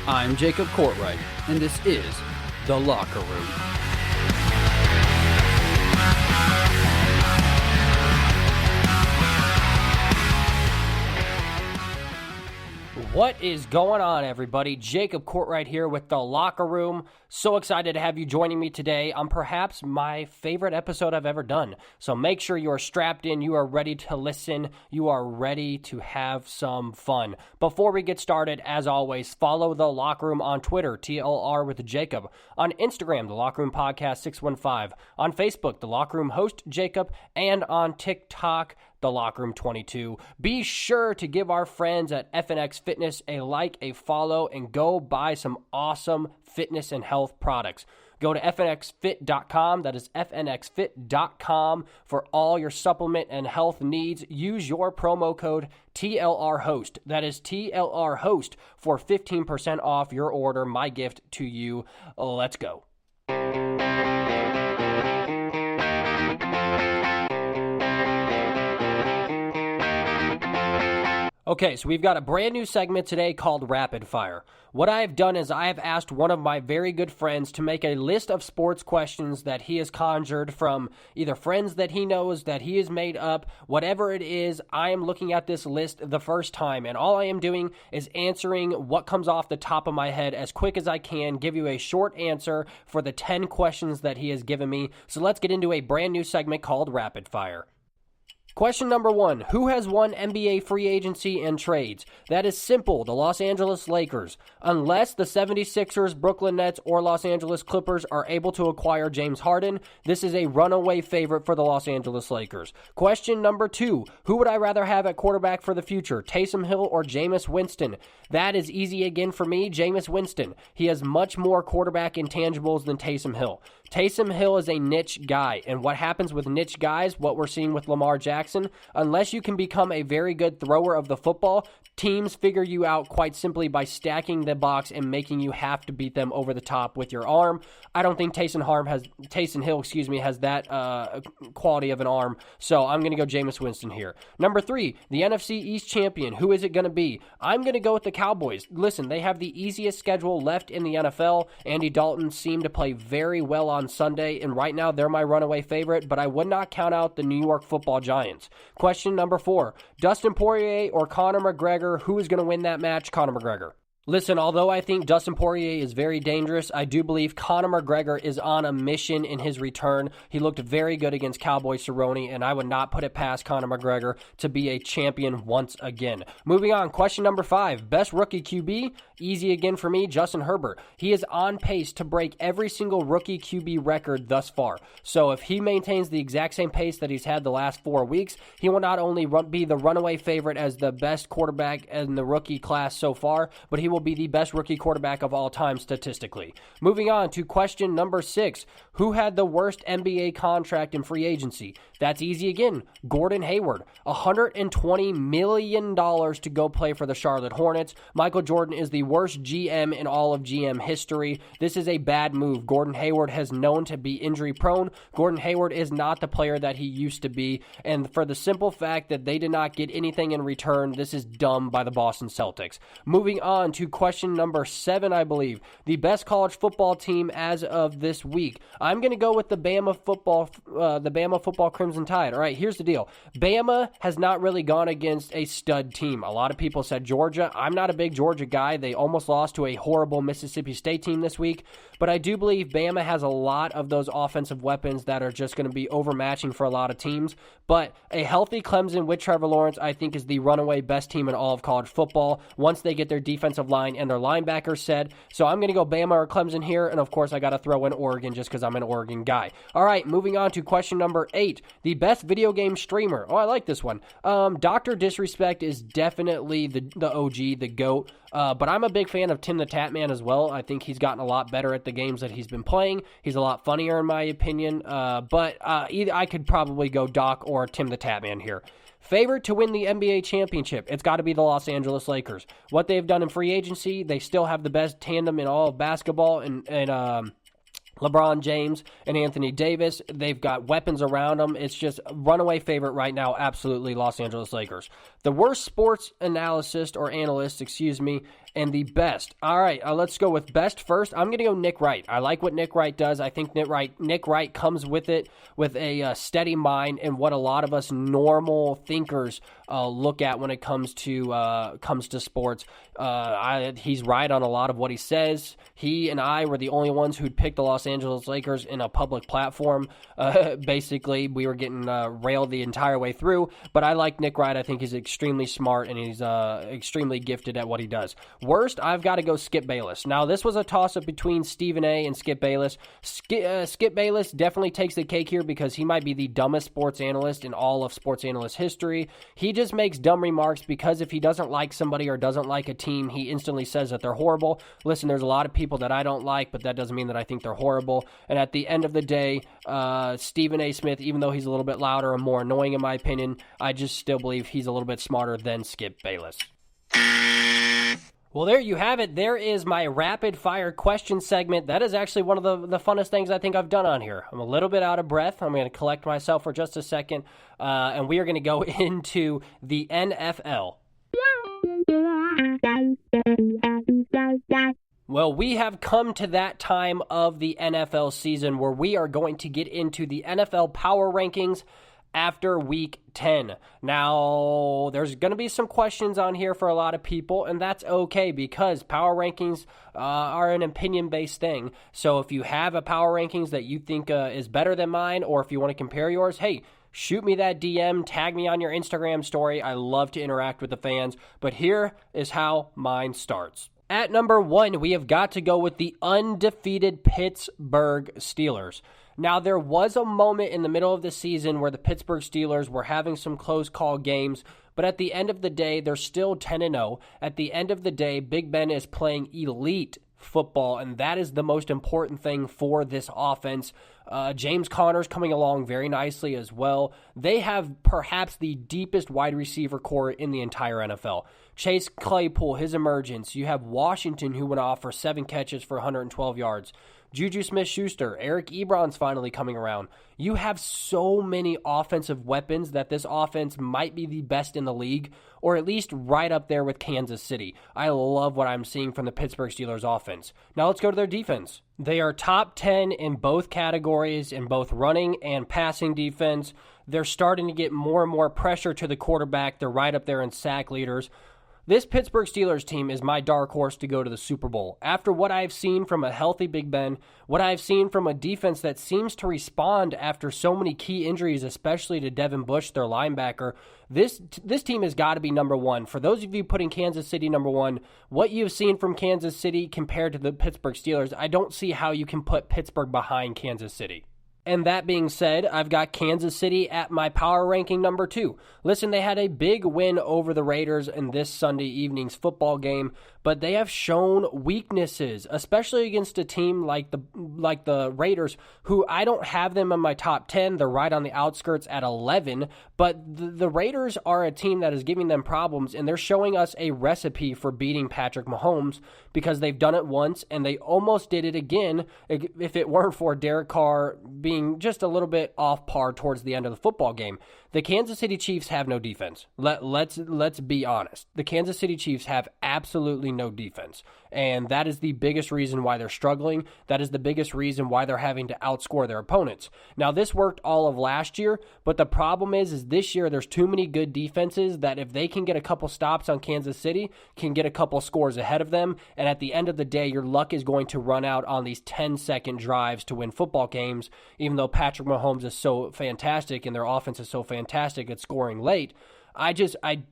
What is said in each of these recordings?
I'm Jacob Courtwright, and this is The Locker Room. What is going on, everybody? Jacob Courtwright here with The Locker Room. So excited to have you joining me today on perhaps my favorite episode I've ever done. So make sure you are strapped in, you are ready to listen, you are ready to have some fun. Before we get started, as always, follow The Locker Room on Twitter, TLR with Jacob, on Instagram, The Locker Room Podcast 615, on Facebook, The Locker Room Host Jacob, and on TikTok, The Locker Room 22. Be sure to give our friends at FNX Fitness a like, a follow, and go buy some awesome fitness and health products. Go to fnxfit.com. That is fnxfit.com for all your supplement and health needs. Use your promo code TLRHOST. That is TLRHOST for 15% off your order. My gift to you. Let's go. Okay, so we've got a brand new segment today called Rapid Fire. What I have done is I have asked one of my very good friends to make a list of sports questions that he has conjured from either friends that he knows, that he has made up, whatever it is. I am looking at this list the first time, and all I am doing is answering what comes off the top of my head as quick as I can, give you a short answer for the 10 questions that he has given me. So let's get into a brand new segment called Rapid Fire. Question number 1, who has won NBA free agency and trades? That is simple, the Los Angeles Lakers. Unless the 76ers, Brooklyn Nets, or Los Angeles Clippers are able to acquire James Harden, this is a runaway favorite for the Los Angeles Lakers. Question number 2, who would I rather have at quarterback for the future, Taysom Hill or Jameis Winston? That is easy again for me, Jameis Winston. He has much more quarterback intangibles than Taysom Hill. Taysom Hill is a niche guy, and what happens with niche guys, what we're seeing with Lamar Jackson, unless you can become a very good thrower of the football, teams figure you out quite simply by stacking the box and making you have to beat them over the top with your arm. I don't think Taysom Hill has that quality of an arm, so I'm going to go Jameis Winston here. Number 3, the NFC East champion. Who is it going to be? I'm going to go with the Cowboys. Listen, they have the easiest schedule left in the NFL. Andy Dalton seemed to play very well on Sunday, and right now they're my runaway favorite, but I would not count out the New York Football Giants. Question number 4, Dustin Poirier or Conor McGregor? Who is going to win that match? Conor McGregor. Listen, although I think Dustin Poirier is very dangerous, I do believe Conor McGregor is on a mission in his return. He looked very good against Cowboy Cerrone, and I would not put it past Conor McGregor to be a champion once again. Moving on, question number 5, best rookie QB? Easy again for me, Justin Herbert. He is on pace to break every single rookie QB record thus far. So if he maintains the exact same pace that he's had the last 4 weeks, he will not only be the runaway favorite as the best quarterback in the rookie class so far, but he will be the best rookie quarterback of all time statistically. Moving on to question number 6. Who had the worst NBA contract in free agency? That's easy again. Gordon Hayward. $120 million to go play for the Charlotte Hornets. Michael Jordan is the worst GM in all of GM history. This is a bad move. Gordon Hayward has known to be injury prone. Gordon Hayward is not the player that he used to be. And for the simple fact that they did not get anything in return, this is dumb by the Boston Celtics. Moving on to question number 7, I believe. The best college football team as of this week. I'm going to go with the Bama football Crimson Tide. All right, here's the deal. Bama has not really gone against a stud team. A lot of people said Georgia. I'm not a big Georgia guy. They almost lost to a horrible Mississippi State team this week, but I do believe Bama has a lot of those offensive weapons that are just going to be overmatching for a lot of teams. But a healthy Clemson with Trevor Lawrence, I think, is the runaway best team in all of college football once they get their defensive line and their linebackers set. So I'm going to go Bama or Clemson here, and of course I got to throw in Oregon just because I'm an Oregon guy. All right, moving on to question number 8, the best video game streamer. Oh, I like this one. Dr. Disrespect is definitely the OG, the GOAT. But I'm a big fan of Tim the Tatman as well. I think he's gotten a lot better at the games that he's been playing. He's a lot funnier in my opinion. But either I could probably go Doc or Tim the Tatman here. Favorite to win the NBA championship, it's got to be the Los Angeles Lakers. What they've done in free agency, they still have the best tandem in all of basketball, and LeBron James and Anthony Davis. They've got weapons around them. It's just a runaway favorite right now, absolutely Los Angeles Lakers. The worst sports analyst, and the best. All right, let's go with best first. I'm going to go Nick Wright. I like what Nick Wright does. I think Nick Wright comes with it with a steady mind and what a lot of us normal thinkers look at when it comes to sports. He's right on a lot of what he says. He and I were the only ones who'd picked the Los Angeles Lakers in a public platform. Basically, we were getting railed the entire way through, but I like Nick Wright. I think he's extremely smart and he's extremely gifted at what he does. Worst, I've got to go Skip Bayless. Now, this was a toss-up between Stephen A. and Skip Bayless. Skip Bayless definitely takes the cake here because he might be the dumbest sports analyst in all of sports analyst history. He just makes dumb remarks because if he doesn't like somebody or doesn't like a team, he instantly says that they're horrible. Listen, there's a lot of people that I don't like, but that doesn't mean that I think they're horrible. And at the end of the day, Stephen A. Smith, even though he's a little bit louder and more annoying in my opinion, I just still believe he's a little bit smarter than Skip Bayless. Well, there you have it. There is my rapid-fire question segment. That is actually one of the funnest things I think I've done on here. I'm a little bit out of breath. I'm going to collect myself for just a second, and we are going to go into the NFL. Well, we have come to that time of the NFL season where we are going to get into the NFL Power Rankings after Week 10. Now, there's going to be some questions on here for a lot of people, and that's okay because power rankings are an opinion-based thing. So if you have a power rankings that you think is better than mine, or if you want to compare yours, hey, shoot me that DM, tag me on your Instagram story. I love to interact with the fans, but here is how mine starts. At number 1, we have got to go with the undefeated Pittsburgh Steelers. Now, there was a moment in the middle of the season where the Pittsburgh Steelers were having some close call games, but at the end of the day, they're still 10-0. At the end of the day, Big Ben is playing elite football, and that is the most important thing for this offense. James Conner's coming along very nicely as well. They have perhaps the deepest wide receiver core in the entire NFL. Chase Claypool, his emergence. You have Washington, who went off for 7 catches for 112 yards. Juju Smith-Schuster, Eric Ebron's finally coming around. You have so many offensive weapons that this offense might be the best in the league, or at least right up there with Kansas City. I love what I'm seeing from the Pittsburgh Steelers offense. Now let's go to their defense. They are top 10 in both categories, in both running and passing defense. They're starting to get more and more pressure to the quarterback. They're right up there in sack leaders. This Pittsburgh Steelers team is my dark horse to go to the Super Bowl. After what I've seen from a healthy Big Ben, what I've seen from a defense that seems to respond after so many key injuries, especially to Devin Bush, their linebacker, this team has got to be number 1. For those of you putting Kansas City number 1, what you've seen from Kansas City compared to the Pittsburgh Steelers, I don't see how you can put Pittsburgh behind Kansas City. And that being said, I've got Kansas City at my power ranking number 2. Listen, they had a big win over the Raiders in this Sunday evening's football game, but they have shown weaknesses, especially against a team like the Raiders, who I don't have them in my top 10. They're right on the outskirts at 11, but the Raiders are a team that is giving them problems, and they're showing us a recipe for beating Patrick Mahomes because they've done it once, and they almost did it again if it weren't for Derek Carr being just a little bit off par towards the end of the football game. The Kansas City Chiefs have no defense. Let's be honest. The Kansas City Chiefs have absolutely no defense, and that is the biggest reason why they're struggling. That is the biggest reason why they're having to outscore their opponents. Now, this worked all of last year, but the problem is this year there's too many good defenses that if they can get a couple stops on Kansas City, can get a couple scores ahead of them, and at the end of the day, your luck is going to run out on these 10-second drives to win football games, even though Patrick Mahomes is so fantastic and their offense is so fantastic at scoring late. I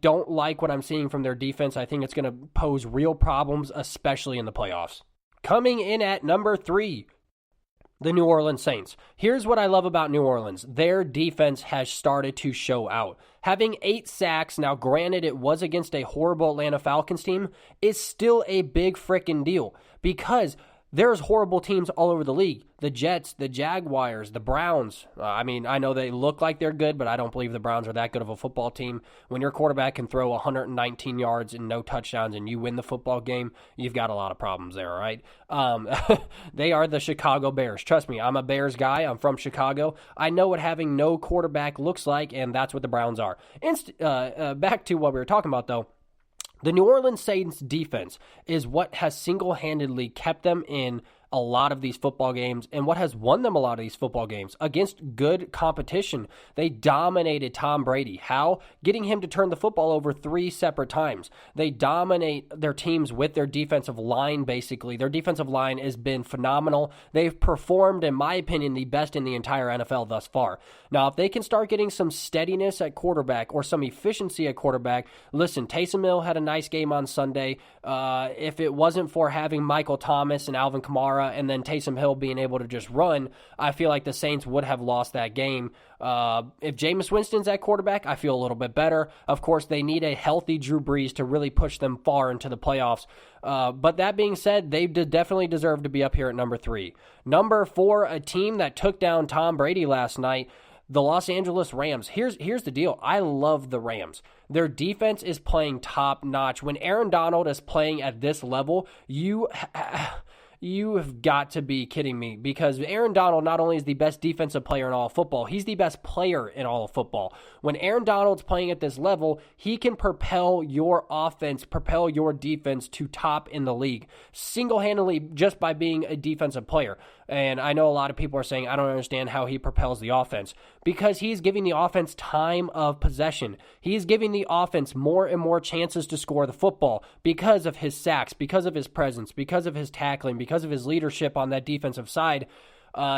don't like what I'm seeing from their defense. I think it's going to pose real problems, especially in the playoffs. Coming in at number 3, the New Orleans Saints. Here's what I love about New Orleans. Their defense has started to show out. Having 8 sacks, now granted it was against a horrible Atlanta Falcons team, is still a big frickin' deal because there's horrible teams all over the league. The Jets, the Jaguars, the Browns. I know they look like they're good, but I don't believe the Browns are that good of a football team. When your quarterback can throw 119 yards and no touchdowns and you win the football game, you've got a lot of problems there, all right? They are the Chicago Bears. Trust me, I'm a Bears guy. I'm from Chicago. I know what having no quarterback looks like, and that's what the Browns are. Back to what we were talking about, though. The New Orleans Saints defense is what has single-handedly kept them in a lot of these football games and what has won them a lot of these football games against good competition. They dominated Tom Brady. How? Getting him to turn the football over 3 separate times. They dominate their teams with their defensive line, basically. Their defensive line has been phenomenal. They've performed, in my opinion, the best in the entire NFL thus far. Now, if they can start getting some steadiness at quarterback or some efficiency at quarterback, listen, Taysom Hill had a nice game on Sunday. If it wasn't for having Michael Thomas and Alvin Kamara and then Taysom Hill being able to just run, I feel like the Saints would have lost that game. If Jameis Winston's at quarterback, I feel a little bit better. Of course, they need a healthy Drew Brees to really push them far into the playoffs. But that being said, they definitely deserve to be up here at number 3. Number 4, a team that took down Tom Brady last night, the Los Angeles Rams. Here's the deal. I love the Rams. Their defense is playing top notch. When Aaron Donald is playing at this level, you have got to be kidding me, because Aaron Donald not only is the best defensive player in all of football, he's the best player in all of football. When Aaron Donald's playing at this level, he can propel your offense, propel your defense to top in the league single-handedly just by being a defensive player. And I know a lot of people are saying, I don't understand how he propels the offense, because he's giving the offense time of possession. He's giving the offense more and more chances to score the football because of his sacks, because of his presence, because of his tackling, because of his leadership on that defensive side.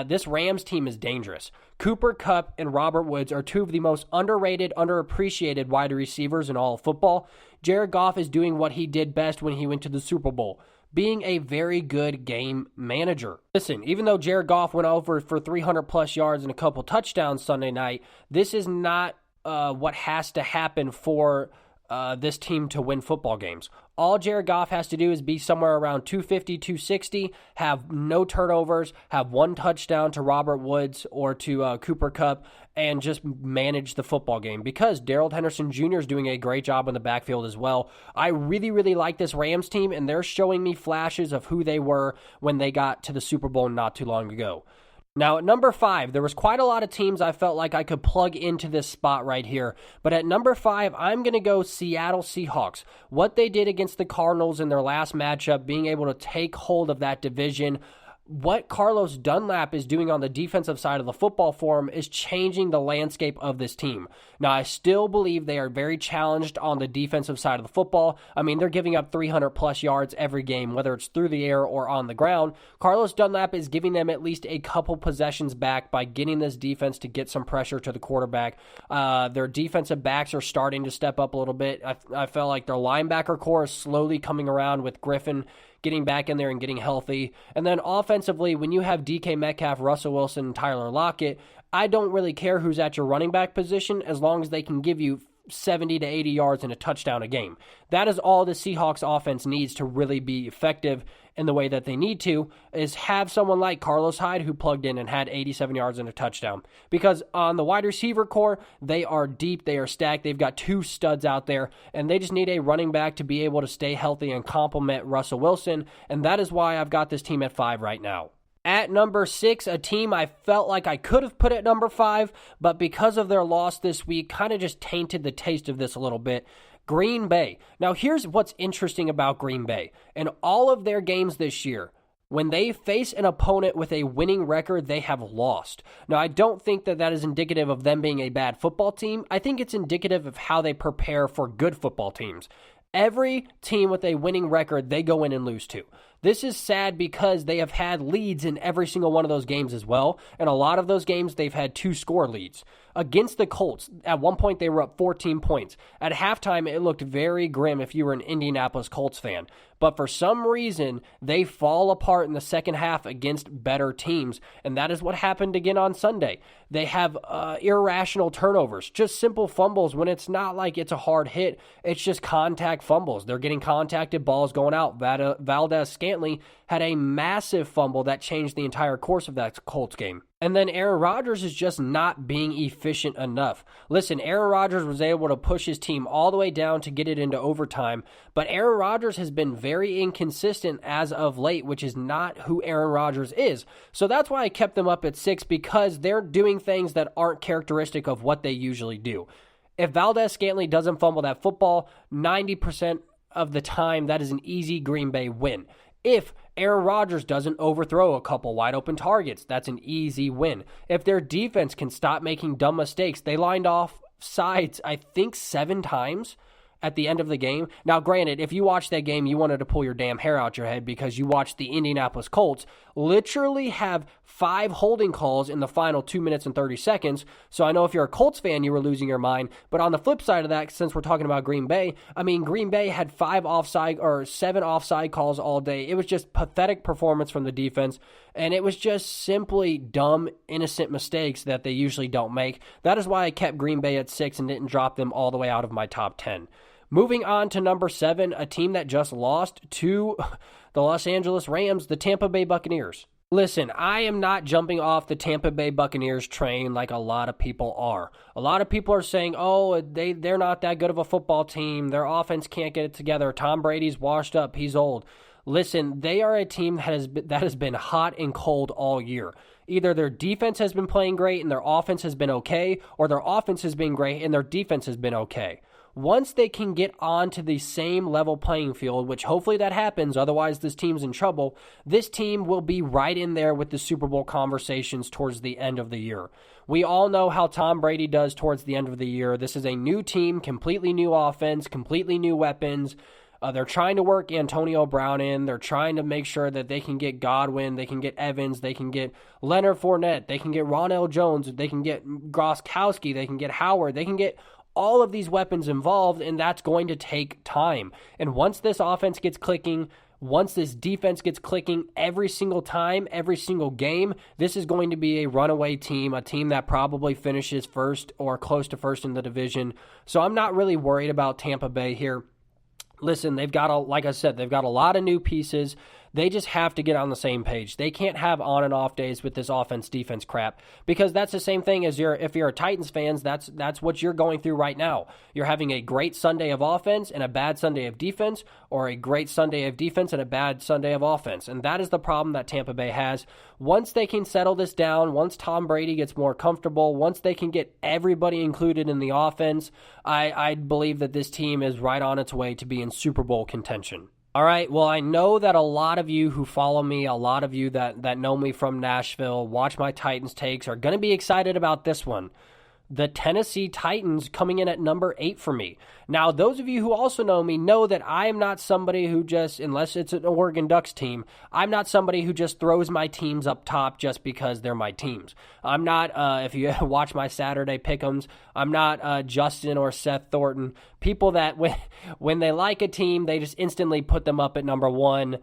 This Rams team is dangerous. Cooper Kupp and Robert Woods are 2 of the most underrated, underappreciated wide receivers in all of football. Jared Goff is doing what he did best when he went to the Super Bowl, being a very good game manager. Listen, even though Jared Goff went over for 300-plus yards and a couple touchdowns Sunday night, this is not what has to happen for this team to win football games. All Jared Goff has to do is be somewhere around 250, 260, have no turnovers, have 1 touchdown to Robert Woods or to Cooper Kupp, and just manage the football game, because Darrell Henderson Jr. is doing a great job in the backfield as well. I really, really like this Rams team, and they're showing me flashes of who they were when they got to the Super Bowl not too long ago. Now, at number 5, there was quite a lot of teams I felt like I could plug into this spot right here. But at number 5, I'm going to go Seattle Seahawks. What they did against the Cardinals in their last matchup, being able to take hold of that division, what Carlos Dunlap is doing on the defensive side of the football for him is changing the landscape of this team. Now, I still believe they are very challenged on the defensive side of the football. I mean, they're giving up 300-plus yards every game, whether it's through the air or on the ground. Carlos Dunlap is giving them at least a couple possessions back by getting this defense to get some pressure to the quarterback. Their defensive backs are starting to step up a little bit. I felt like their linebacker core is slowly coming around with Griffin getting back in there and getting healthy. And then offensively, when you have DK Metcalf, Russell Wilson, and Tyler Lockett, I don't really care who's at your running back position as long as they can give you 70 to 80 yards and a touchdown a game. That is all the Seahawks offense needs to really be effective in the way that they need to, is have someone like Carlos Hyde who plugged in and had 87 yards and a touchdown. Because on the wide receiver core, they are deep, they are stacked, they've got 2 studs out there, and they just need a running back to be able to stay healthy and complement Russell Wilson, and that is why I've got this team at 5 right now. At number 6, a team I felt like I could have put at number 5, but because of their loss this week, kind of just tainted the taste of this a little bit. Green Bay. Now, here's what's interesting about Green Bay. In all of their games this year, when they face an opponent with a winning record, they have lost. Now, I don't think that is indicative of them being a bad football team. I think it's indicative of how they prepare for good football teams. Every team with a winning record, they go in and lose to. This is sad because they have had leads in every single one of those games as well, and a lot of those games they've had 2-score leads. Against the Colts, at one point they were up 14 points. At halftime, it looked very grim if you were an Indianapolis Colts fan. But for some reason, they fall apart in the second half against better teams, and that is what happened again on Sunday. They have irrational turnovers, just simple fumbles when it's not like it's a hard hit. It's just contact fumbles. They're getting contacted, balls going out. Valdez-Scantling had a massive fumble that changed the entire course of that Colts game. And then Aaron Rodgers is just not being efficient enough. Listen, Aaron Rodgers was able to push his team all the way down to get it into overtime, but Aaron Rodgers has been very inconsistent as of late, which is not who Aaron Rodgers is. So that's why I kept them up at 6, because they're doing things that aren't characteristic of what they usually do. If Valdez-Scantling doesn't fumble that football, 90% of the time, that is an easy Green Bay win. If Aaron Rodgers doesn't overthrow a couple wide open targets, that's an easy win. If their defense can stop making dumb mistakes, they lined off sides, I think, 7 times at the end of the game. Now, granted, if you watched that game, you wanted to pull your damn hair out your head because you watched the Indianapolis Colts literally have 5 holding calls in the final 2 minutes and 30 seconds. So I know if you're a Colts fan, you were losing your mind. But on the flip side of that, since we're talking about Green Bay, I mean, Green Bay had 7 offside calls all day. It was just pathetic performance from the defense. And it was just simply dumb, innocent mistakes that they usually don't make. That is why I kept Green Bay at 6 and didn't drop them all the way out of my top 10. Moving on to number 7, a team that just lost to the Los Angeles Rams, the Tampa Bay Buccaneers. Listen, I am not jumping off the Tampa Bay Buccaneers train like a lot of people are. A lot of people are saying, oh, they're not that good of a football team. Their offense can't get it together. Tom Brady's washed up. He's old. Listen, they are a team that has been hot and cold all year. Either their defense has been playing great and their offense has been okay, or their offense has been great and their defense has been okay. Once they can get onto the same level playing field, which hopefully that happens, otherwise this team's in trouble, this team will be right in there with the Super Bowl conversations towards the end of the year. We all know how Tom Brady does towards the end of the year. This is a new team, completely new offense, completely new weapons. They're trying to work Antonio Brown in. They're trying to make sure that they can get Godwin, they can get Evans, they can get Leonard Fournette, they can get Ronell Jones, they can get Gronkowski, they can get Howard, they can get all of these weapons involved, and that's going to take time. And once this offense gets clicking, once this defense gets clicking every single time, every single game, this is going to be a runaway team, a team that probably finishes first or close to first in the division. So I'm not really worried about Tampa Bay here. Listen, like I said, they've got a lot of new pieces. They just have to get on the same page. They can't have on and off days with this offense-defense crap, because that's the same thing as if you're a Titans fans, that's what you're going through right now. You're having a great Sunday of offense and a bad Sunday of defense, or a great Sunday of defense and a bad Sunday of offense. And that is the problem that Tampa Bay has. Once they can settle this down, once Tom Brady gets more comfortable, once they can get everybody included in the offense, I believe that this team is right on its way to be in Super Bowl contention. All right, well, I know that a lot of you who follow me, a lot of you that know me from Nashville, watch my Titans takes, are going to be excited about this one. The Tennessee Titans coming in at number 8 for me. Now, those of you who also know me know that I am not somebody who just, unless it's an Oregon Ducks team, I'm not somebody who just throws my teams up top just because they're my teams. I'm not, if you watch my Saturday pick'ems, I'm not Justin or Seth Thornton. People that when they like a team, they just instantly put them up at number 1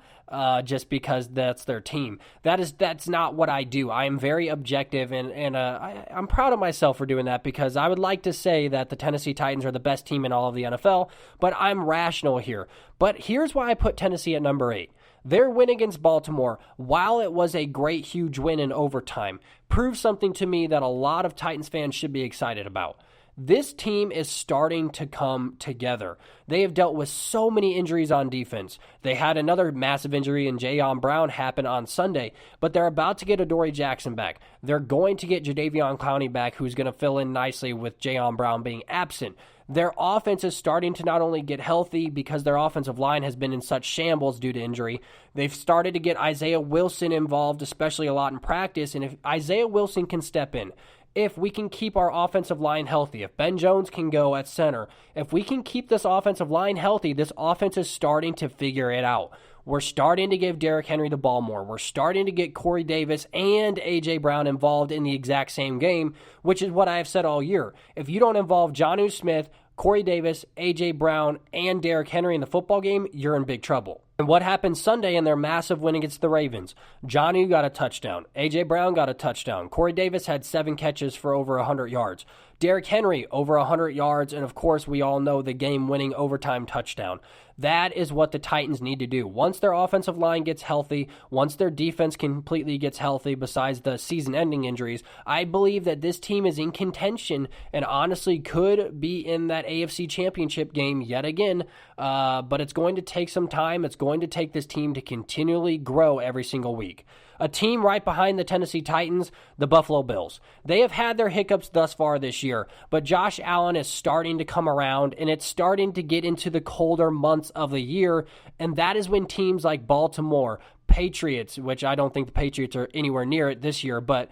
just because that's their team. That's not what I do. I am very objective, and I'm proud of myself for doing that, because I would like to say that the Tennessee Titans are the best team in all of the NFL, but I'm rational here. But here's why I put Tennessee at number 8. Their win against Baltimore, while it was a great, huge win in overtime, proves something to me that a lot of Titans fans should be excited about. This team is starting to come together. They have dealt with so many injuries on defense. They had another massive injury in Jayon Brown happen on Sunday, but they're about to get Adoree Jackson back. They're going to get Jadeveon Clowney back, who's going to fill in nicely with Jayon Brown being absent. Their offense is starting to not only get healthy because their offensive line has been in such shambles due to injury, they've started to get Isaiah Wilson involved, especially a lot in practice, and if Isaiah Wilson can step in, if we can keep our offensive line healthy, if Ben Jones can go at center, if we can keep this offensive line healthy, this offense is starting to figure it out. We're starting to give Derrick Henry the ball more. We're starting to get Corey Davis and A.J. Brown involved in the exact same game, which is what I have said all year. If you don't involve Jonnu Smith, Corey Davis, A.J. Brown, and Derrick Henry in the football game, you're in big trouble. And what happened Sunday in their massive win against the Ravens? Jonnu got a touchdown. A.J. Brown got a touchdown. Corey Davis had 7 catches for over 100 yards. Derrick Henry, over 100 yards, and of course, we all know the game-winning overtime touchdown. That is what the Titans need to do. Once their offensive line gets healthy, once their defense completely gets healthy, besides the season-ending injuries, I believe that this team is in contention and honestly could be in that AFC Championship game yet again, but it's going to take some time. It's going to take this team to continually grow every single week. A team right behind the Tennessee Titans, the Buffalo Bills. They have had their hiccups thus far this year, but Josh Allen is starting to come around, and it's starting to get into the colder months of the year, and that is when teams like Baltimore, Patriots, which I don't think the Patriots are anywhere near it this year, but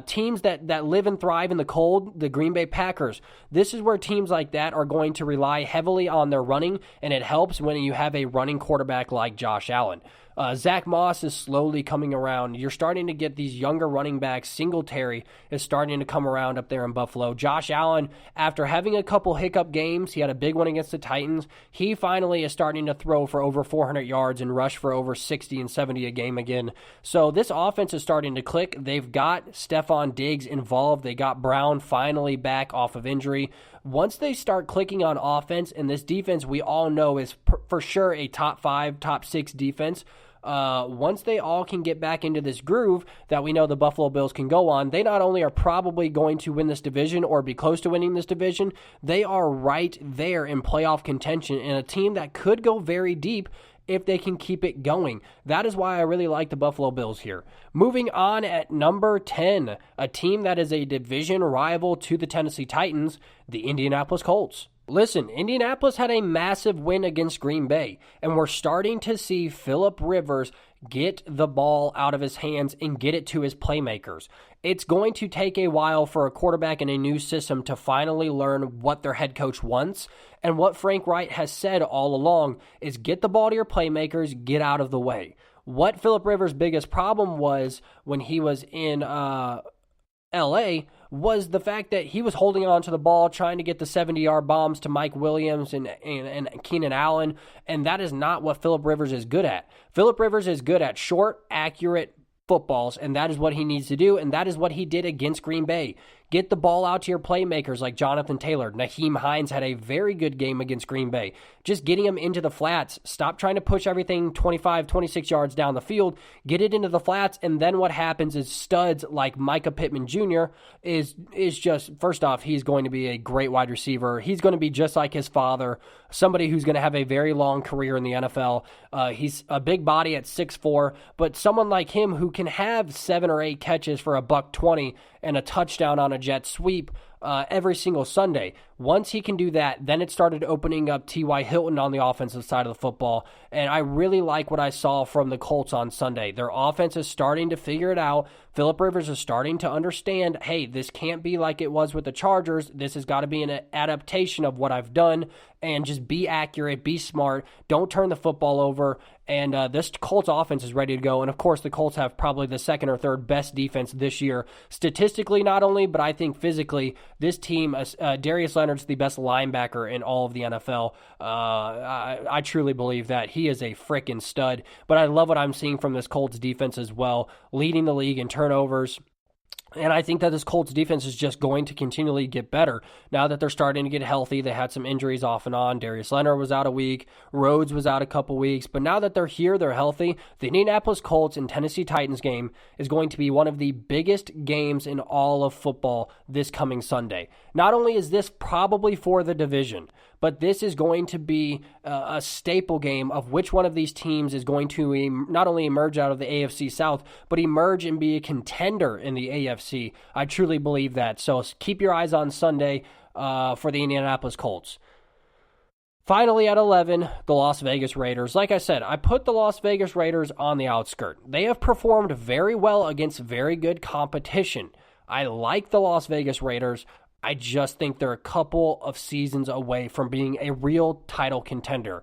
teams that live and thrive in the cold, the Green Bay Packers, this is where teams like that are going to rely heavily on their running, and it helps when you have a running quarterback like Josh Allen. Zach Moss is slowly coming around. You're starting to get these younger running backs. Singletary is starting to come around up there in Buffalo. Josh Allen, after having a couple hiccup games, he had a big one against the Titans. He finally is starting to throw for over 400 yards and rush for over 60 and 70 a game again. So this offense is starting to click. They've got Stephon Diggs involved. They got Brown finally back off of injury. Once they start clicking on offense, and this defense we all know is for sure a top 5, top 6 defense, once they all can get back into this groove that we know the Buffalo Bills can go on, they not only are probably going to win this division or be close to winning this division, they are right there in playoff contention and a team that could go very deep if they can keep it going. That is why I really like the Buffalo Bills here. Moving on at number 10, a team that is a division rival to the Tennessee Titans, the Indianapolis Colts. Listen, Indianapolis had a massive win against Green Bay, and we're starting to see Phillip Rivers get the ball out of his hands and get it to his playmakers. It's going to take a while for a quarterback in a new system to finally learn what their head coach wants, and what Frank Reich has said all along is get the ball to your playmakers, get out of the way. What Phillip Rivers' biggest problem was when he was in LA was the fact that he was holding on to the ball, trying to get the 70-yard bombs to Mike Williams and Keenan Allen, and that is not what Phillip Rivers is good at. Phillip Rivers is good at short, accurate footballs, and that is what he needs to do, and that is what he did against Green Bay. Get the ball out to your playmakers like Jonathan Taylor. Nyheim Hines had a very good game against Green Bay. Just getting him into the flats. Stop trying to push everything 25, 26 yards down the field. Get it into the flats, and then what happens is studs like Micah Pittman Jr. is just, first off, he's going to be a great wide receiver. He's going to be just like his father, somebody who's going to have a very long career in the NFL. He's a big body at 6'4", but someone like him who can have 7 or 8 catches for $120 and a touchdown on a jet sweep every single Sunday. Once he can do that, then it started opening up T.Y. Hilton on the offensive side of the football, and I really like what I saw from the Colts on Sunday. Their offense is starting to figure it out. Phillip Rivers is starting to understand, hey, this can't be like it was with the Chargers. This has got to be an adaptation of what I've done, and just be accurate, be smart, don't turn the football over, and this Colts offense is ready to go. And of course, the Colts have probably the second or third best defense this year, statistically not only, but I think physically. This team, Darius Leonard's the best linebacker in all of the NFL. I truly believe that. He is a freaking stud, but I love what I'm seeing from this Colts defense as well, leading the league in turnovers. And I think that this Colts defense is just going to continually get better now that they're starting to get healthy. They had some injuries off and on. Darius Leonard was out a week. Rhodes was out a couple weeks. But now that they're here, they're healthy. The Indianapolis Colts and Tennessee Titans game is going to be one of the biggest games in all of football this coming Sunday. Not only is this probably for the division, but this is going to be a staple game of which one of these teams is going to not only emerge out of the AFC South, but emerge and be a contender in the AFC. I truly believe that. So keep your eyes on Sunday for the Indianapolis Colts. Finally, at 11, the Las Vegas Raiders. Like I said, I put the Las Vegas Raiders on the outskirt. They have performed very well against very good competition. I like the Las Vegas Raiders. I just think they're a couple of seasons away from being a real title contender.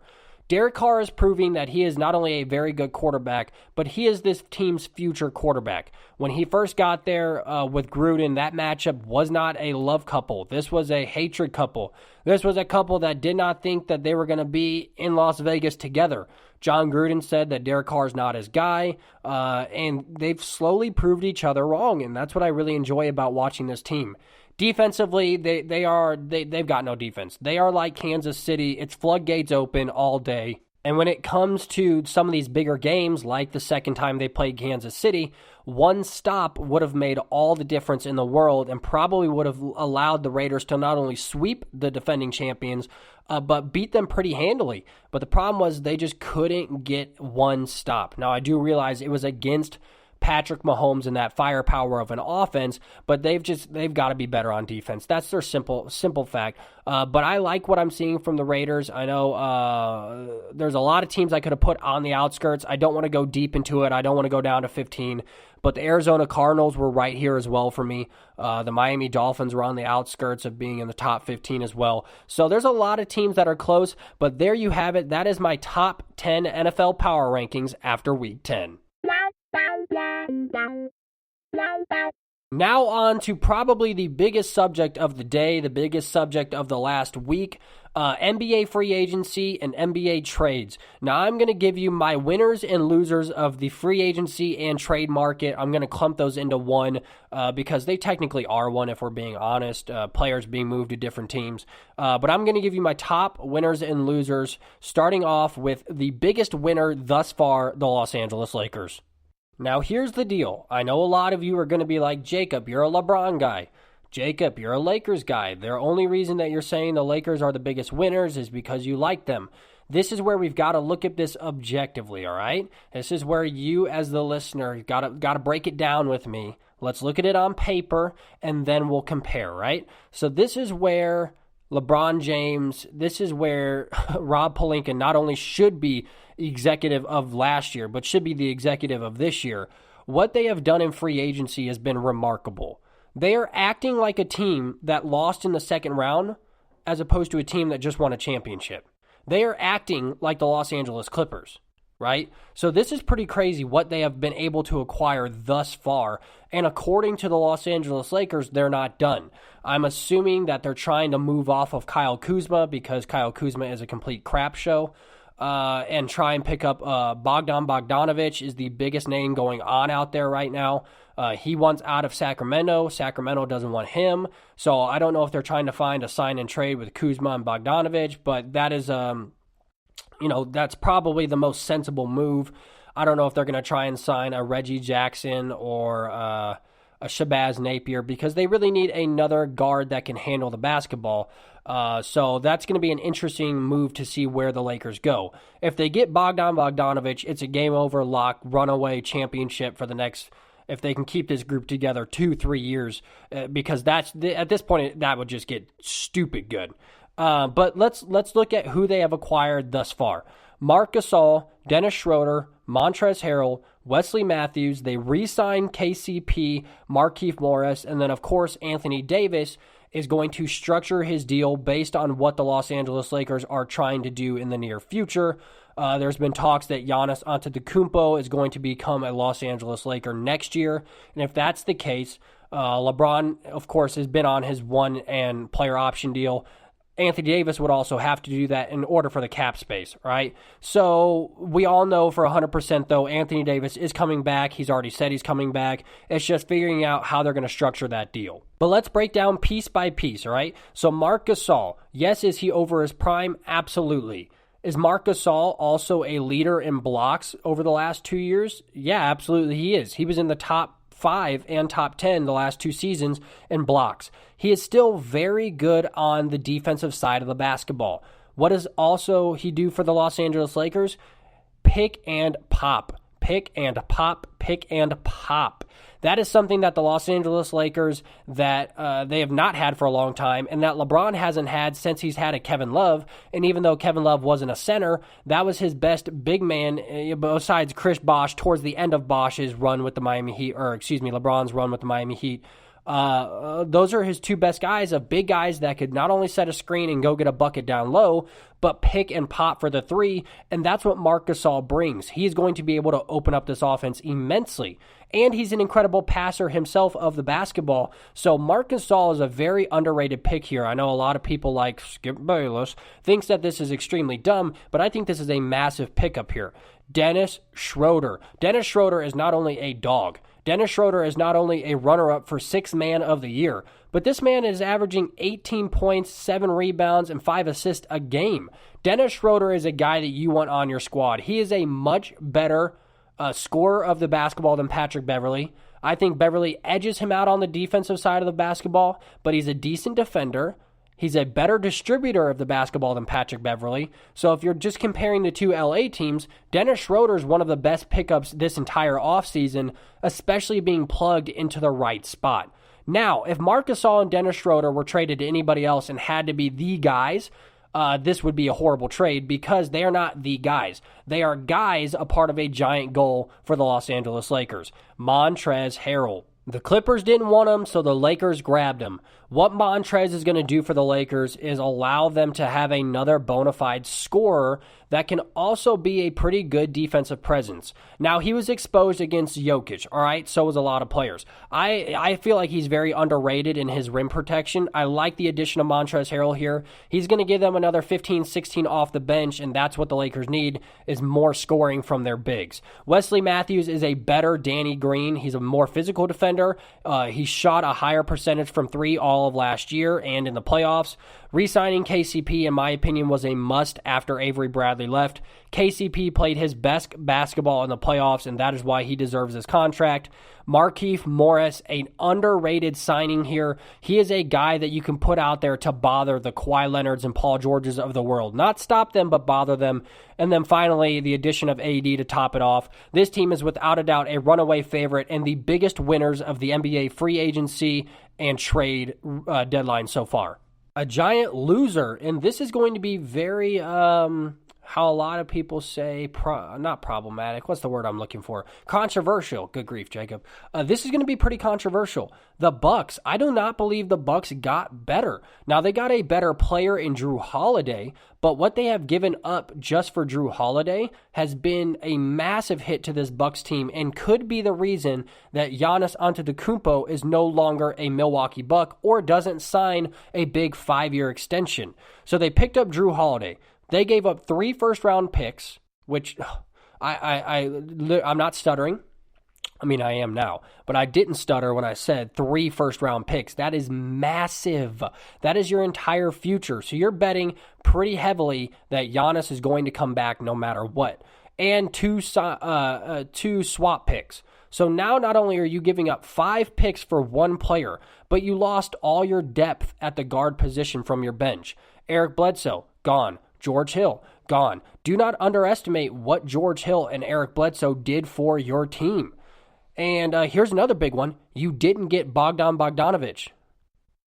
Derek Carr is proving that he is not only a very good quarterback, but he is this team's future quarterback. When he first got there with Gruden, that matchup was not a love couple. This was a hatred couple. This was a couple that did not think that they were going to be in Las Vegas together. John Gruden said that Derek Carr is not his guy, and they've slowly proved each other wrong, and that's what I really enjoy about watching this team. Defensively, they've got no defense. They are like Kansas City. It's floodgates open all day. And when it comes to some of these bigger games, like the second time they played Kansas City, one stop would have made all the difference in the world and probably would have allowed the Raiders to not only sweep the defending champions, but beat them pretty handily. But the problem was they just couldn't get one stop. Now, I do realize it was against Patrick Mahomes and that firepower of an offense, but they've got to be better on defense. That's their simple fact. But I like what I'm seeing from the Raiders. I know there's a lot of teams I could have put on the outskirts. I don't want to go deep into it. I don't want to go down to 15. But the Arizona Cardinals were right here as well for me. The Miami Dolphins were on the outskirts of being in the top 15 as well. So there's a lot of teams that are close, but there you have it. That is my top 10 NFL power rankings after Week 10. Now on to probably the biggest subject of the day, the biggest subject of the last week, NBA free agency and NBA trades. Now I'm going to give you my winners and losers of the free agency and trade market. I'm going to clump those into one because they technically are one if we're being honest, players being moved to different teams. But I'm going to give you my top winners and losers, starting off with the biggest winner thus far, the Los Angeles Lakers. Now, here's the deal. I know a lot of you are going to be like, Jacob, you're a LeBron guy. Jacob, you're a Lakers guy. The only reason that you're saying the Lakers are the biggest winners is because you like them. This is where we've got to look at this objectively, all right? This is where you, as the listener, got to break it down with me. Let's look at it on paper, and then we'll compare, right? So this is where LeBron James, this is where Rob Pelinka not only should be executive of last year, but should be the executive of this year. What they have done in free agency has been remarkable. They are acting like a team that lost in the second round as opposed to a team that just won a championship. They are acting like the Los Angeles Clippers, right? So this is pretty crazy what they have been able to acquire thus far. And according to the Los Angeles Lakers, they're not done. I'm assuming that they're trying to move off of Kyle Kuzma because Kyle Kuzma is a complete crap show. And try and pick up Bogdan Bogdanovic is the biggest name going on out there right now. He wants out of Sacramento. Sacramento doesn't want him. So I don't know if they're trying to find a sign and trade with Kuzma and Bogdanovic, but that is, that's probably the most sensible move. I don't know if they're going to try and sign a Reggie Jackson or a Shabazz Napier because they really need another guard that can handle the basketball. So that's going to be an interesting move to see where the Lakers go. If they get Bogdan Bogdanovic, it's a game over, lock, runaway championship for the next, if they can keep this group together 2-3 years, because at this point, that would just get stupid good. But let's look at who they have acquired thus far. Marc Gasol, Dennis Schroeder, Montrezl Harrell, Wesley Matthews. They re-signed KCP, Markieff Morris, and then, of course, Anthony Davis is going to structure his deal based on what the Los Angeles Lakers are trying to do in the near future. There's been talks that Giannis Antetokounmpo is going to become a Los Angeles Laker next year, and if that's the case, LeBron, of course, has been on his one and player option deal. Anthony Davis would also have to do that in order for the cap space, right? So we all know for 100%, though, Anthony Davis is coming back. He's already said he's coming back. It's just figuring out how they're going to structure that deal. But let's break down piece by piece, all right? So Marc Gasol, yes, is he over his prime? Absolutely. Is Marc Gasol also a leader in blocks over the last 2 years? Yeah, absolutely he is. He was in the top 5 and top 10 the last 2 seasons in blocks. He is still very good on the defensive side of the basketball. What does also he do for the Los Angeles Lakers? Pick and pop. Pick and pop. Pick and pop. That is something that the Los Angeles Lakers, that they have not had for a long time, and that LeBron hasn't had since he's had a Kevin Love. And even though Kevin Love wasn't a center, that was his best big man besides Chris Bosh towards the end of Bosh's run with the Miami Heat, LeBron's run with the Miami Heat. Those are his 2 best guys, of big guys that could not only set a screen and go get a bucket down low, but pick and pop for the 3, and that's what Marc Gasol brings. He's going to be able to open up this offense immensely, and he's an incredible passer himself of the basketball. So Marc Gasol is a very underrated pick here. I know a lot of people like Skip Bayless thinks that this is extremely dumb, but I think this is a massive pickup here. Dennis Schroeder. Dennis Schroeder is not only a dog. Dennis Schroeder is not only a runner-up for 6th Man of the Year, but this man is averaging 18 points, 7 rebounds, and 5 assists a game. Dennis Schroeder is a guy that you want on your squad. He is a much better scorer of the basketball than Patrick Beverley. I think Beverley edges him out on the defensive side of the basketball, but he's a decent defender. He's a better distributor of the basketball than Patrick Beverley. So if you're just comparing the two LA teams, Dennis Schroeder is one of the best pickups this entire offseason, especially being plugged into the right spot. Now, if Marc Gasol and Dennis Schroeder were traded to anybody else and had to be the guys, this would be a horrible trade because they are not the guys. They are guys a part of a giant goal for the Los Angeles Lakers. Montrezl Harrell. The Clippers didn't want him, so the Lakers grabbed him. What Montrez is going to do for the Lakers is allow them to have another bona fide scorer that can also be a pretty good defensive presence. Now, he was exposed against Jokic, all right? So was a lot of players. I feel like he's very underrated in his rim protection. I like the addition of Montrezl Harrell here. He's going to give them another 15, 16 off the bench, and that's what the Lakers need, is more scoring from their bigs. Wesley Matthews is a better Danny Green. He's a more physical defender. He shot a higher percentage from three all of last year and in the playoffs. Re-signing KCP, in my opinion, was a must after Avery Bradley left. KCP played his best basketball in the playoffs, and that is why he deserves his contract. Markieff Morris, an underrated signing here. He is a guy that you can put out there to bother the Kawhi Leonards and Paul Georges of the world. Not stop them, but bother them. And then finally, the addition of AD to top it off. This team is without a doubt a runaway favorite and the biggest winners of the NBA free agency and trade deadline so far. A giant loser, and this is going to be very, how a lot of people say, not problematic, what's the word I'm looking for? Controversial. Good grief, Jacob. This is going to be pretty controversial. The Bucks, I do not believe the Bucks got better. Now, they got a better player in Jrue Holiday, but what they have given up just for Jrue Holiday has been a massive hit to this Bucks team and could be the reason that Giannis Antetokounmpo is no longer a Milwaukee Buck or doesn't sign a big 5-year extension. So they picked up Jrue Holiday. They gave up 3 first-round picks, which I'm not stuttering. I mean, I am now, but I didn't stutter when I said 3 first-round picks. That is massive. That is your entire future. So you're betting pretty heavily that Giannis is going to come back no matter what. And 2 swap picks. So now not only are you giving up 5 picks for 1 player, but you lost all your depth at the guard position from your bench. Eric Bledsoe, gone. George Hill, gone. Do not underestimate what George Hill and Eric Bledsoe did for your team. And here's another big one. You didn't get Bogdan Bogdanović,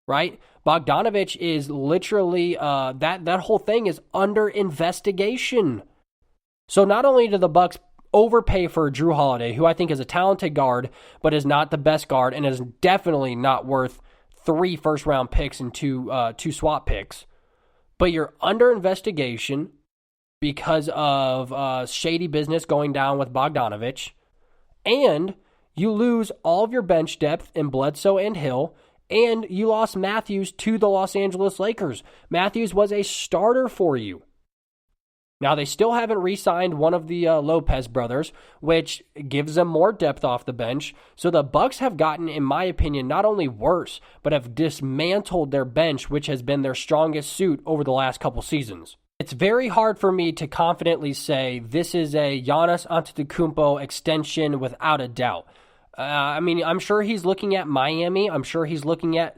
right? Bogdanović is literally, that whole thing is under investigation. So not only do the Bucks overpay for Jrue Holiday, who I think is a talented guard, but is not the best guard and is definitely not worth 3 first-round picks and 2 swap picks, but you're under investigation because of shady business going down with Bogdanović, and you lose all of your bench depth in Bledsoe and Hill, and you lost Matthews to the Los Angeles Lakers. Matthews was a starter for you. Now, they still haven't re-signed one of the Lopez brothers, which gives them more depth off the bench. So the Bucks have gotten, in my opinion, not only worse, but have dismantled their bench, which has been their strongest suit over the last couple seasons. It's very hard for me to confidently say this is a Giannis Antetokounmpo extension without a doubt. I mean, I'm sure he's looking at Miami. I'm sure he's looking at,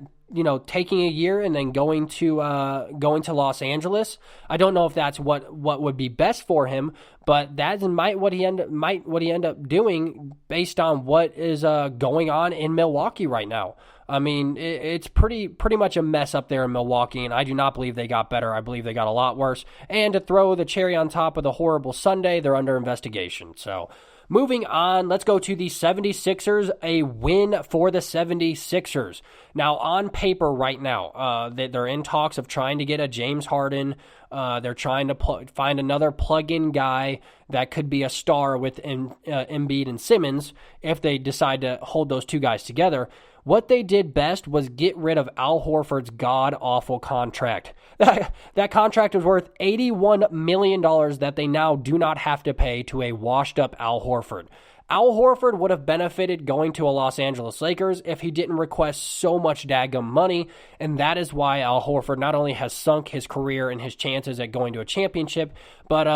taking a year and then going to Los Angeles. I don't know if that's what would be best for him, but that might what he end up doing based on what is going on in Milwaukee right now. I mean, it's pretty much a mess up there in Milwaukee, and I do not believe they got better. I believe they got a lot worse. And to throw the cherry on top of the horrible Sunday, they're under investigation. So, moving on, let's go to the 76ers, a win for the 76ers. Now, on paper right now, they're in talks of trying to get a James Harden. They're trying to find another plug-in guy that could be a star with Embiid and Simmons if they decide to hold those 2 guys together. What they did best was get rid of Al Horford's god-awful contract. That contract was worth $81 million that they now do not have to pay to a washed-up Al Horford. Al Horford would have benefited going to a Los Angeles Lakers if he didn't request so much daggum money, and that is why Al Horford not only has sunk his career and his chances at going to a championship, but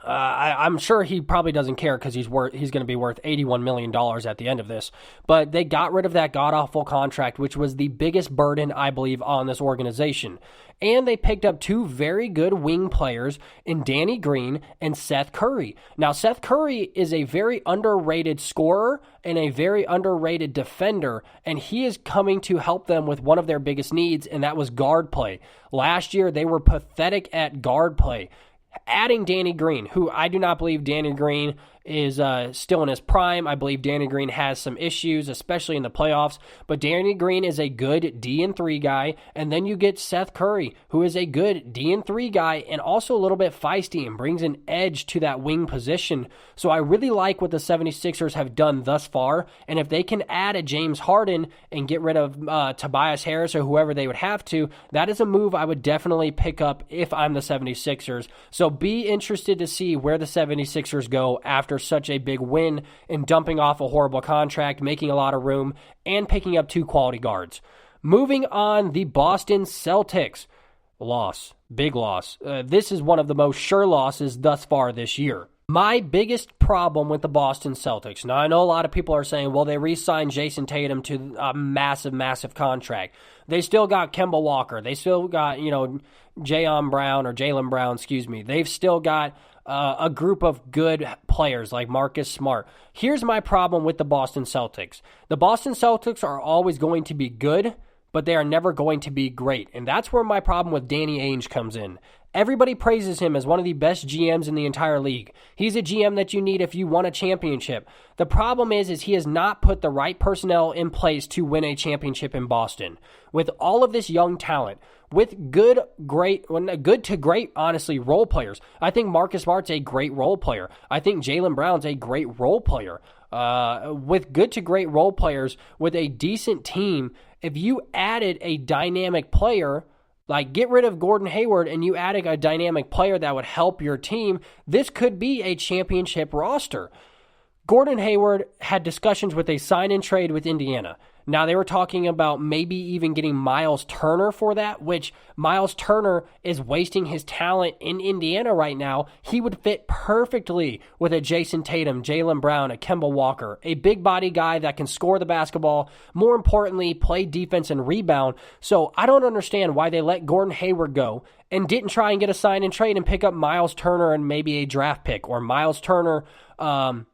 I'm sure he probably doesn't care because he's going to be worth $81 million at the end of this. But they got rid of that god-awful contract, which was the biggest burden, I believe, on this organization. And they picked up two very good wing players in Danny Green and Seth Curry. Now, Seth Curry is a very underrated scorer and a very underrated defender, and he is coming to help them with one of their biggest needs, and that was guard play. Last year, they were pathetic at guard play. Adding Danny Green, who I do not believe Danny Green is still in his prime. I believe Danny Green has some issues, especially in the playoffs. But Danny Green is a good D&3 guy. And then you get Seth Curry, who is a good D&3 guy and also a little bit feisty and brings an edge to that wing position. So I really like what the 76ers have done thus far. And if they can add a James Harden and get rid of Tobias Harris or whoever they would have to, that is a move I would definitely pick up if I'm the 76ers. So be interested to see where the 76ers go after such a big win and dumping off a horrible contract, making a lot of room, and picking up two quality guards. Moving on, the Boston Celtics. Big loss. This is one of the most sure losses thus far this year. My biggest problem with the Boston Celtics, now I know a lot of people are saying, well, they re-signed Jason Tatum to a massive contract. They still got Kemba Walker. They still got, Jaylen Brown, They've still got a group of good players like Marcus Smart. Here's my problem with the Boston Celtics. The Boston Celtics are always going to be good, but they are never going to be great. And that's where my problem with Danny Ainge comes in. Everybody praises him as one of the best GMs in the entire league. He's a GM that you need if you want a championship. The problem is he has not put the right personnel in place to win a championship in Boston. With all of this young talent, with good to great, honestly, role players. I think Marcus Smart's a great role player. I think Jaylen Brown's a great role player. With good to great role players, with a decent team, if you added a dynamic player, like get rid of Gordon Hayward and you added a dynamic player that would help your team, this could be a championship roster. Gordon Hayward had discussions with a sign-and trade with Indiana. Now, they were talking about maybe even getting Miles Turner for that, which Miles Turner is wasting his talent in Indiana right now. He would fit perfectly with a Jason Tatum, Jaylen Brown, a Kemba Walker, a big body guy that can score the basketball, more importantly, play defense and rebound. So I don't understand why they let Gordon Hayward go and didn't try and get a sign and trade and pick up Miles Turner and maybe a draft pick, or Miles Turner and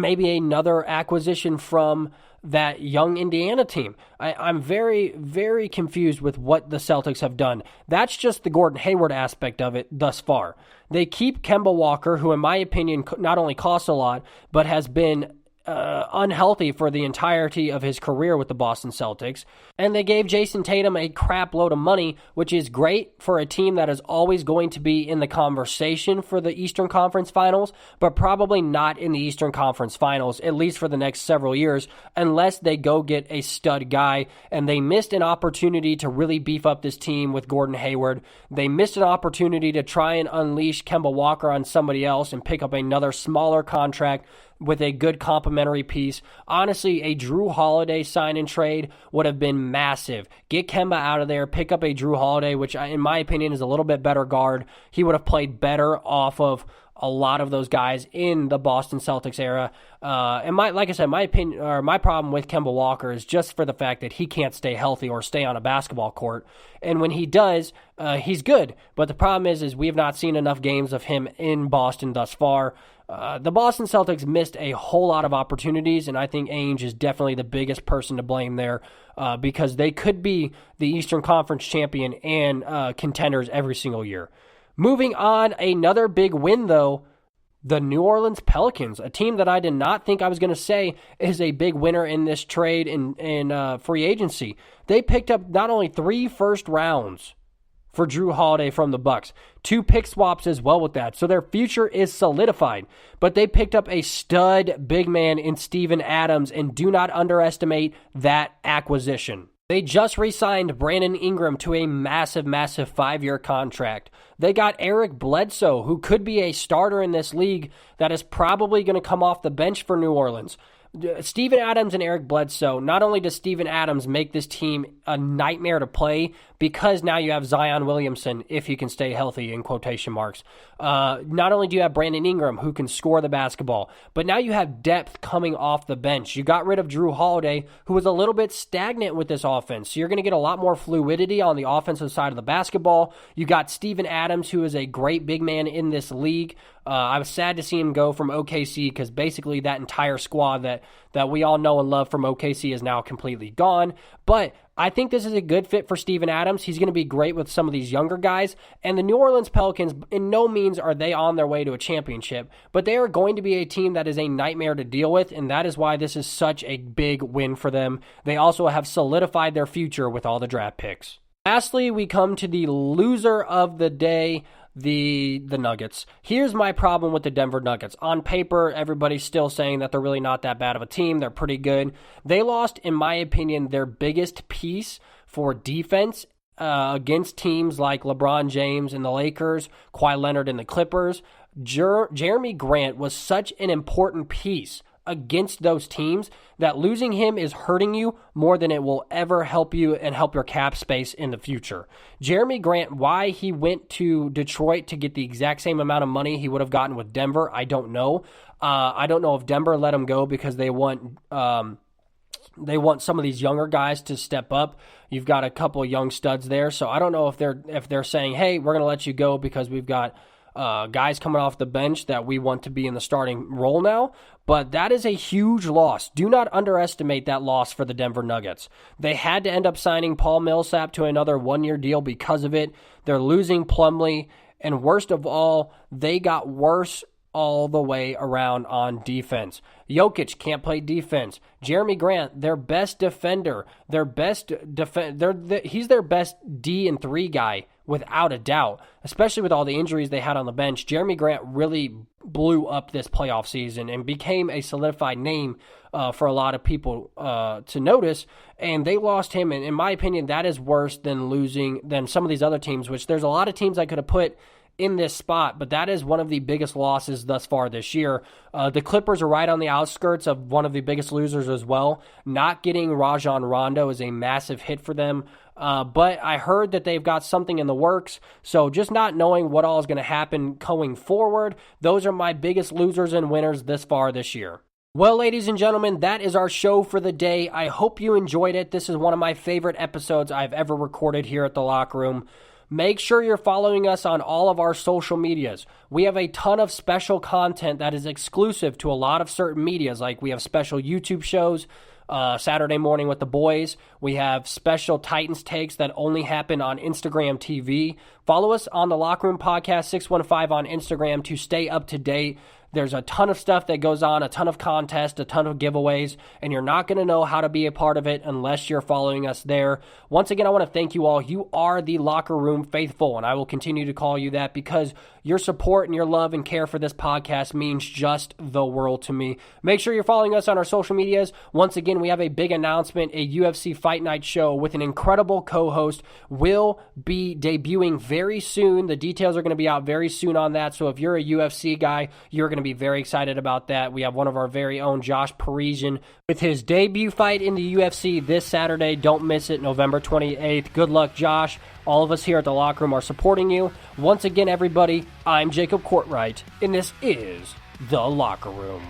maybe another acquisition from that young Indiana team. I'm very, very confused with what the Celtics have done. That's just the Gordon Hayward aspect of it thus far. They keep Kemba Walker, who in my opinion not only costs a lot, but has been unhealthy for the entirety of his career with the Boston Celtics. And they gave Jason Tatum a crap load of money, which is great for a team that is always going to be in the conversation for the Eastern Conference Finals, but probably not in the Eastern Conference Finals, at least for the next several years, unless they go get a stud guy. And they missed an opportunity to really beef up this team with Gordon Hayward. They missed an opportunity to try and unleash Kemba Walker on somebody else and pick up another smaller contract with a good complementary piece. Honestly, a Drew Holiday sign and trade would have been massive. Get Kemba out of there, pick up a Drew Holiday, which in my opinion is a little bit better guard. He would have played better off of a lot of those guys in the Boston Celtics era. And my opinion, or my problem with Kemba Walker is just for the fact that he can't stay healthy or stay on a basketball court. And when he does, he's good. But the problem is we have not seen enough games of him in Boston thus far. The Boston Celtics missed a whole lot of opportunities, and I think Ainge is definitely the biggest person to blame there because they could be the Eastern Conference champion and contenders every single year. Moving on, another big win, though, the New Orleans Pelicans, a team that I did not think I was going to say is a big winner in this trade in free agency. They picked up not only 3 first rounds for Drew Holiday from the Bucks, 2 pick swaps as well with that. So their future is solidified. But they picked up a stud big man in Steven Adams, and do not underestimate that acquisition. They just re-signed Brandon Ingram to a massive 5-year contract. They got Eric Bledsoe, who could be a starter in this league that is probably going to come off the bench for New Orleans. Steven Adams and Eric Bledsoe, not only does Steven Adams make this team a nightmare to play because now you have Zion Williamson, if he can stay healthy, in quotation marks. Not only do you have Brandon Ingram, who can score the basketball, but now you have depth coming off the bench. You got rid of Drew Holiday, who was a little bit stagnant with this offense. So you're going to get a lot more fluidity on the offensive side of the basketball. You got Steven Adams, who is a great big man in this league. I was sad to see him go from OKC because basically that entire squad that we all know and love from OKC is now completely gone. But I think this is a good fit for Steven Adams. He's going to be great with some of these younger guys. And the New Orleans Pelicans, in no means are they on their way to a championship, but they are going to be a team that is a nightmare to deal with, and that is why this is such a big win for them. They also have solidified their future with all the draft picks. Lastly, we come to the loser of the day, the Nuggets. Here's my problem with the Denver Nuggets. On paper, everybody's still saying that they're really not that bad of a team. They're pretty good. They lost, in my opinion, their biggest piece for defense against teams like LeBron James and the Lakers, Kawhi Leonard and the Clippers. Jeremy Grant was such an important piece against those teams that losing him is hurting you more than it will ever help you and help your cap space in the future. Jeremy Grant, why he went to Detroit to get the exact same amount of money he would have gotten with Denver, I don't know. I don't know if Denver let him go because they want some of these younger guys to step up. You've got a couple of young studs there, so I don't know if they're saying, hey, we're going to let you go because we've got guys coming off the bench that we want to be in the starting role now. But that is a huge loss. Do not underestimate that loss for the Denver Nuggets. They had to end up signing Paul Millsap to another one-year deal because of it. They're losing Plumlee. And worst of all, they got worse all the way around on defense. Jokic can't play defense. Jeremy Grant, their best defender, he's their best D and 3 guy without a doubt, especially with all the injuries they had on the bench. Jeremy Grant really blew up this playoff season and became a solidified name for a lot of people to notice, and they lost him, and in my opinion, that is worse than some of these other teams, which there's a lot of teams I could have put in this spot, but that is one of the biggest losses thus far this year. The Clippers are right on the outskirts of one of the biggest losers as well. Not getting Rajon Rondo is a massive hit for them, but I heard that they've got something in the works, so just not knowing what all is going to happen going forward, those are my biggest losers and winners this far this year. Well, ladies and gentlemen, that is our show for the day. I hope you enjoyed it. This is one of my favorite episodes I've ever recorded here at The Locker Room. Make sure you're following us on all of our social medias. We have a ton of special content that is exclusive to a lot of certain medias, like we have special YouTube shows, Saturday Morning with the Boys. We have special Titans takes that only happen on Instagram TV. Follow us on the Locker Room Podcast 615 on Instagram to stay up to date. There's a ton of stuff that goes on, a ton of contests, a ton of giveaways, and you're not going to know how to be a part of it unless you're following us there. Once again, I want to thank you all. You are the Locker Room faithful, and I will continue to call you that because your support and your love and care for this podcast means just the world to me. Make sure you're following us on our social medias. Once again, we have a big announcement. A UFC Fight Night show with an incredible co-host will be debuting very soon. The details are going to be out very soon on that, so if you're a UFC guy, you're going to be very excited about that. We have one of our very own, Josh Parisian, with his debut fight in the UFC this Saturday. Don't miss it, November 28th. Good luck, Josh. All of us here at The Locker Room are supporting you. Once again, everybody, I'm Jacob Courtwright, and this is The Locker Room.